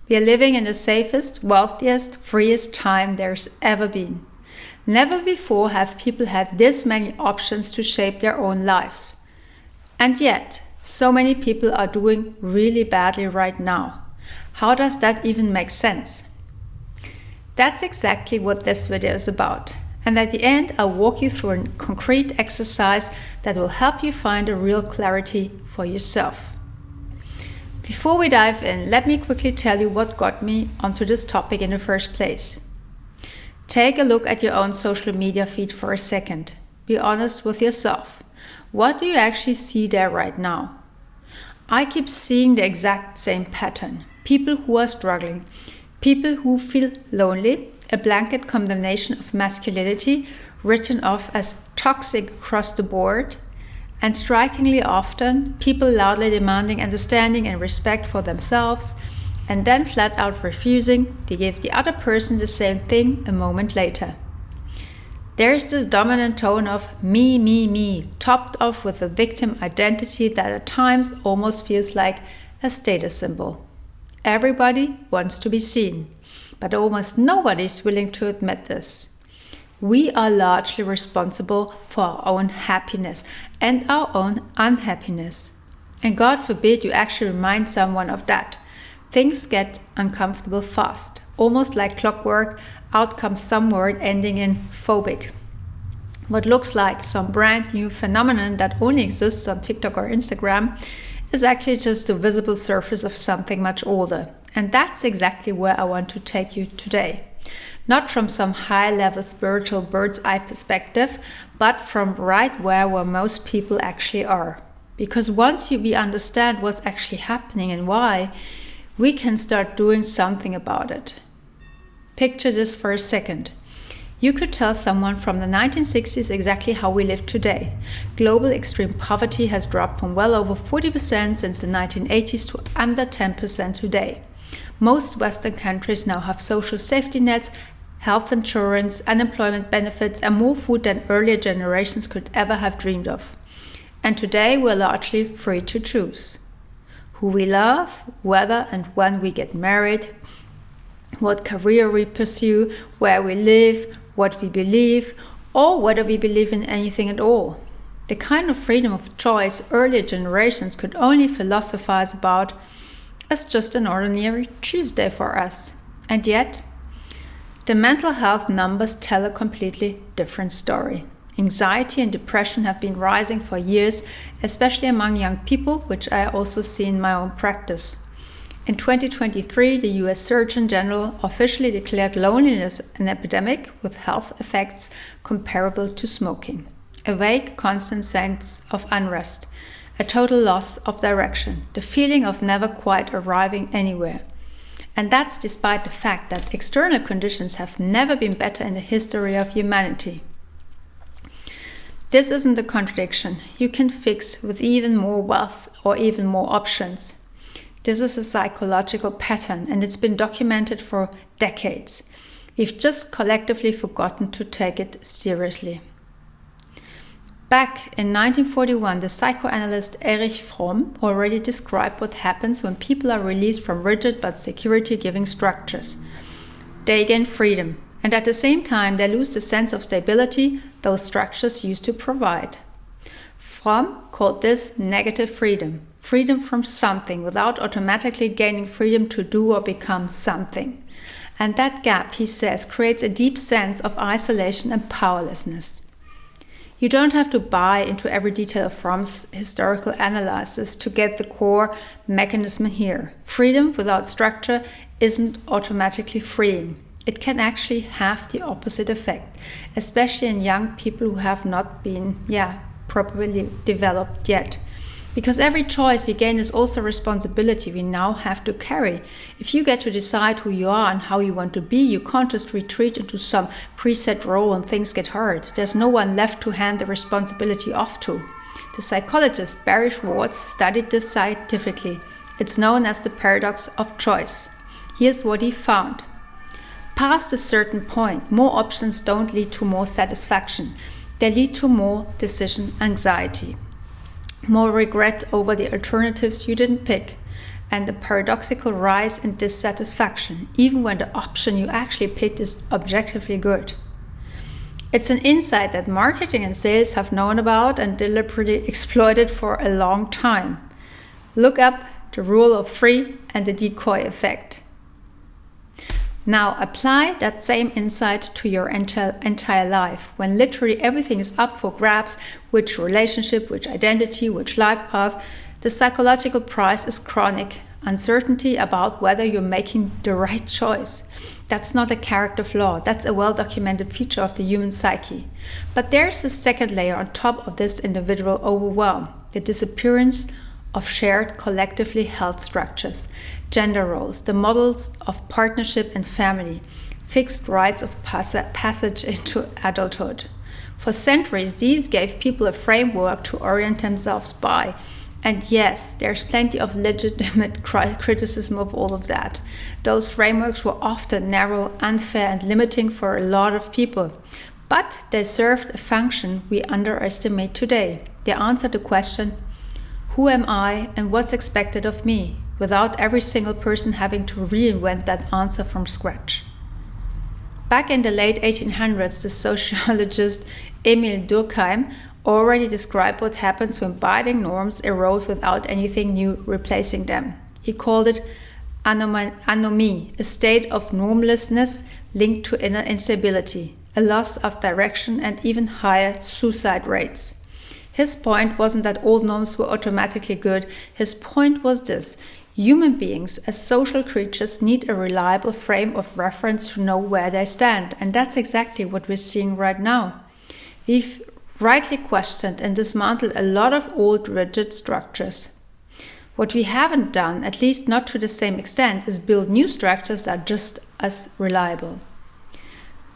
We are living in the safest, wealthiest, freest time there's ever been. Never before have people had this many options to shape their own lives. And yet, so many people are doing really badly right now. How does that even make sense? That's exactly what this video is about. And at the end, I'll walk you through a concrete exercise that will help you find a real clarity for yourself. Before we dive in, let me quickly tell you what got me onto this topic in the first place. Take a look at your own social media feed for a second. Be honest with yourself. What do you actually see there right now? I keep seeing the exact same pattern. People who are struggling, people who feel lonely, a blanket condemnation of masculinity written off as toxic across the board, and strikingly often, people loudly demanding understanding and respect for themselves, and then flat out refusing to give the other person the same thing a moment later. There's this dominant tone of me, topped off with a victim identity that at times almost feels like a status symbol. Everybody wants to be seen, but almost nobody is willing to admit this. We are largely responsible for our own happiness and our own unhappiness. And God forbid you actually remind someone of that. Things get uncomfortable fast, almost like clockwork, out comes some word ending in phobic. What looks like some brand new phenomenon that only exists on TikTok or Instagram is actually just the visible surface of something much older. And that's exactly where I want to take you today. Not from some high-level spiritual bird's eye perspective, but from right where most people actually are. Because once we understand what's actually happening and why, we can start doing something about it. Picture this for a second. You could tell someone from the 1960s exactly how we live today. Global extreme poverty has dropped from well over 40% since the 1980s to under 10% today. Most Western countries now have social safety nets, health insurance, unemployment benefits, and more food than earlier generations could ever have dreamed of. And today we're largely free to choose who we love, whether and when we get married, what career we pursue, where we live, what we believe, or whether we believe in anything at all. The kind of freedom of choice earlier generations could only philosophize about as just an ordinary Tuesday for us. And yet, the mental health numbers tell a completely different story. Anxiety and depression have been rising for years, especially among young people, which I also see in my own practice. In 2023, the US Surgeon General officially declared loneliness an epidemic with health effects comparable to smoking. A vague, constant sense of unrest, a total loss of direction, the feeling of never quite arriving anywhere. And that's despite the fact that external conditions have never been better in the history of humanity. This isn't a contradiction. You can fix with even more wealth or even more options. This is a psychological pattern, and it's been documented for decades. We've just collectively forgotten to take it seriously. Back in 1941, the psychoanalyst Erich Fromm already described what happens when people are released from rigid but security-giving structures. They gain freedom, and at the same time they lose the sense of stability those structures used to provide. Fromm called this negative freedom, freedom from something without automatically gaining freedom to do or become something. And that gap, he says, creates a deep sense of isolation and powerlessness. You don't have to buy into every detail of Fromm's historical analysis to get the core mechanism here. Freedom without structure isn't automatically freeing. It can actually have the opposite effect, especially in young people who have not been, properly developed yet. Because every choice we gain is also a responsibility we now have to carry. If you get to decide who you are and how you want to be, you can't just retreat into some preset role when things get hard. There's no one left to hand the responsibility off to. The psychologist Barry Schwartz studied this scientifically. It's known as the paradox of choice. Here's what he found. Past a certain point, more options don't lead to more satisfaction. They lead to more decision anxiety. More regret over the alternatives you didn't pick. and the paradoxical rise in dissatisfaction, even when the option you actually picked is objectively good. It's an insight that marketing and sales have known about and deliberately exploited for a long time. Look up the rule of three and the decoy effect. Now apply that same insight to your entire life, when literally everything is up for grabs, which relationship, which identity, which life path. The psychological price is chronic uncertainty about whether you're making the right choice. That's not a character flaw, that's a well-documented feature of the human psyche. But there's a second layer on top of this individual overwhelm, the disappearance of shared collectively held structures, gender roles, the models of partnership and family, fixed rites of passage into adulthood. For centuries, these gave people a framework to orient themselves by. And yes, there's plenty of legitimate criticism of all of that. Those frameworks were often narrow, unfair, and limiting for a lot of people. But they served a function we underestimate today. They answered the question, who am I and what's expected of me, without every single person having to reinvent that answer from scratch. Back in the late 1800s, the sociologist Emil Durkheim already described what happens when binding norms erode without anything new replacing them. He called it anomie, a state of normlessness linked to inner instability, a loss of direction, and even higher suicide rates. His point wasn't that old norms were automatically good. His point was this: human beings, as social creatures, need a reliable frame of reference to know where they stand, and that's exactly what we're seeing right now. We've rightly questioned and dismantled a lot of old rigid structures. What we haven't done, at least not to the same extent, is build new structures that are just as reliable.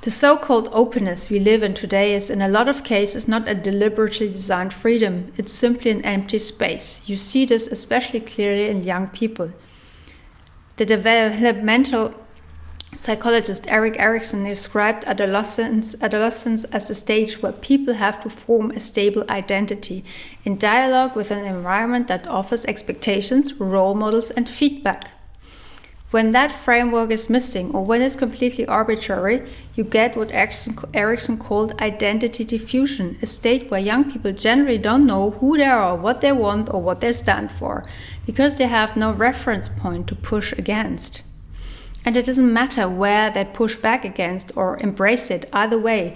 The so-called openness we live in today is in a lot of cases not a deliberately designed freedom, it's simply an empty space. You see this especially clearly in young people. The developmental psychologist Erik Erikson described adolescence as a stage where people have to form a stable identity in dialogue with an environment that offers expectations, role models, and feedback. When that framework is missing or when it's completely arbitrary, you get what Erikson called identity diffusion, a state where young people generally don't know who they are, what they want, or what they stand for, because they have no reference point to push against. And it doesn't matter where they push back against or embrace it, either way,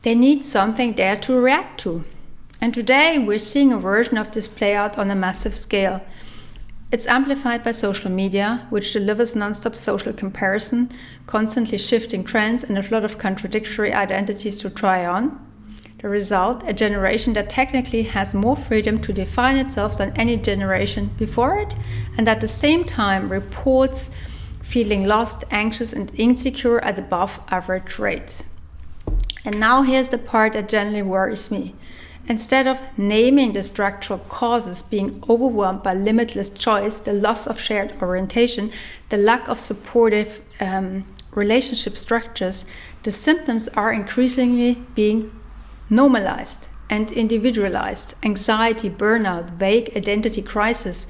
they need something there to react to. And today we're seeing a version of this play out on a massive scale. It's amplified by social media, which delivers non-stop social comparison, constantly shifting trends, and a lot of contradictory identities to try on. The result, a generation that technically has more freedom to define itself than any generation before it, and at the same time reports feeling lost, anxious, and insecure at above average rates. And now here's the part that generally worries me. Instead of naming the structural causes, being overwhelmed by limitless choice, the loss of shared orientation, the lack of supportive relationship structures, the symptoms are increasingly being normalized and individualized. Anxiety, burnout, vague identity crisis,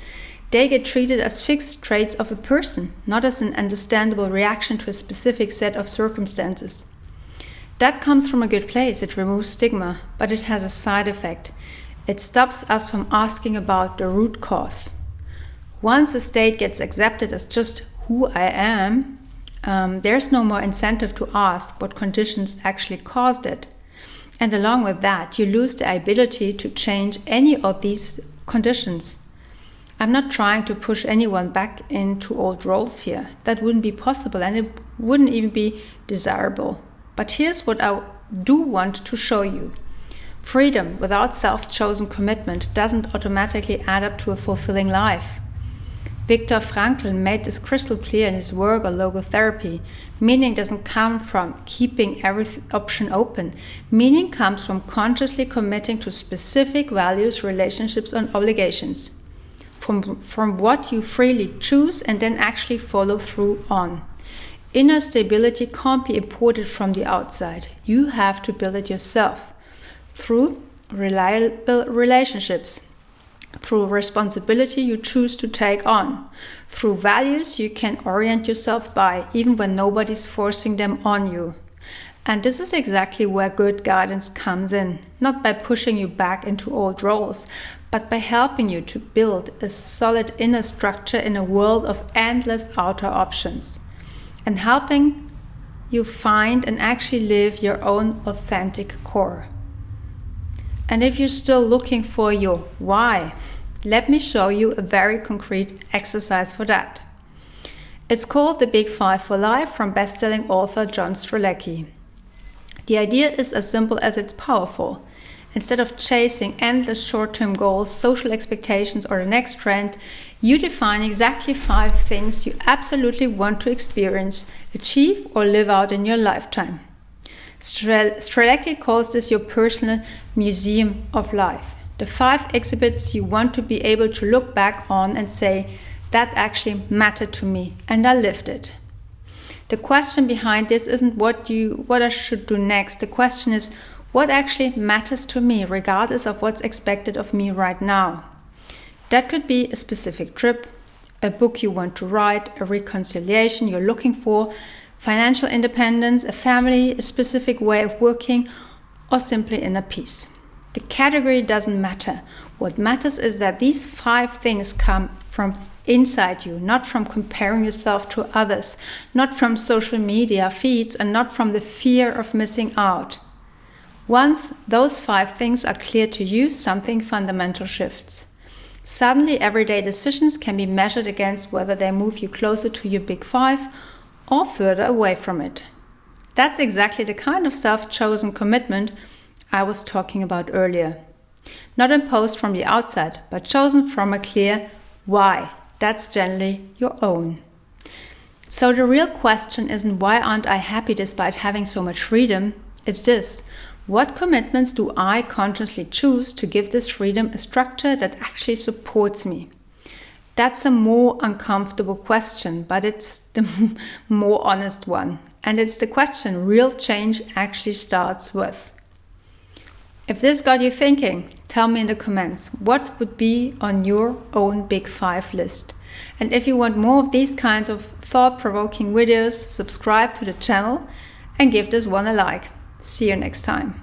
they get treated as fixed traits of a person, not as an understandable reaction to a specific set of circumstances. That comes from a good place. It removes stigma, but it has a side effect. It stops us from asking about the root cause. Once a state gets accepted as just who I am, there's no more incentive to ask what conditions actually caused it. And along with that, you lose the ability to change any of these conditions. I'm not trying to push anyone back into old roles here. That wouldn't be possible, and it wouldn't even be desirable. But here's what I do want to show you. Freedom without self-chosen commitment doesn't automatically add up to a fulfilling life. Viktor Frankl made this crystal clear in his work on logotherapy. Meaning doesn't come from keeping every option open. Meaning comes from consciously committing to specific values, relationships, and obligations. From what you freely choose and then actually follow through on. Inner stability can't be imported from the outside. You have to build it yourself through reliable relationships. through responsibility you choose to take on, through values you can orient yourself by, even when nobody's forcing them on you. And this is exactly where good guidance comes in, not by pushing you back into old roles, but by helping you to build a solid inner structure in a world of endless outer options, and helping you find and actually live your own authentic core. And if you're still looking for your why, let me show you a very concrete exercise for that. It's called The Big Five for Life from best-selling author John Strzelecki. The idea is as simple as it's powerful. Instead of chasing endless short-term goals, social expectations, or the next trend, you define exactly 5 things you absolutely want to experience, achieve, or live out in your lifetime. Strzelecki calls this your personal museum of life. The 5 exhibits you want to be able to look back on and say, that actually mattered to me and I lived it. The question behind this isn't what I should do next. The question is, what actually matters to me, regardless of what's expected of me right now? That could be a specific trip, a book you want to write, a reconciliation you're looking for, financial independence, a family, a specific way of working, or simply inner peace. The category doesn't matter. What matters is that these 5 things come from inside you, not from comparing yourself to others, not from social media feeds, and not from the fear of missing out. Once those 5 things are clear to you, something fundamental shifts. Suddenly, everyday decisions can be measured against whether they move you closer to your big 5 or further away from it. That's exactly the kind of self-chosen commitment I was talking about earlier. Not imposed from the outside, but chosen from a clear why. That's generally your own. So the real question isn't why aren't I happy despite having so much freedom? It's this: what commitments do I consciously choose to give this freedom a structure that actually supports me? That's a more uncomfortable question, but it's the more honest one. And it's the question real change actually starts with. If this got you thinking, tell me in the comments what would be on your own big 5 list. And if you want more of these kinds of thought-provoking videos, subscribe to the channel and give this one a like. See you next time.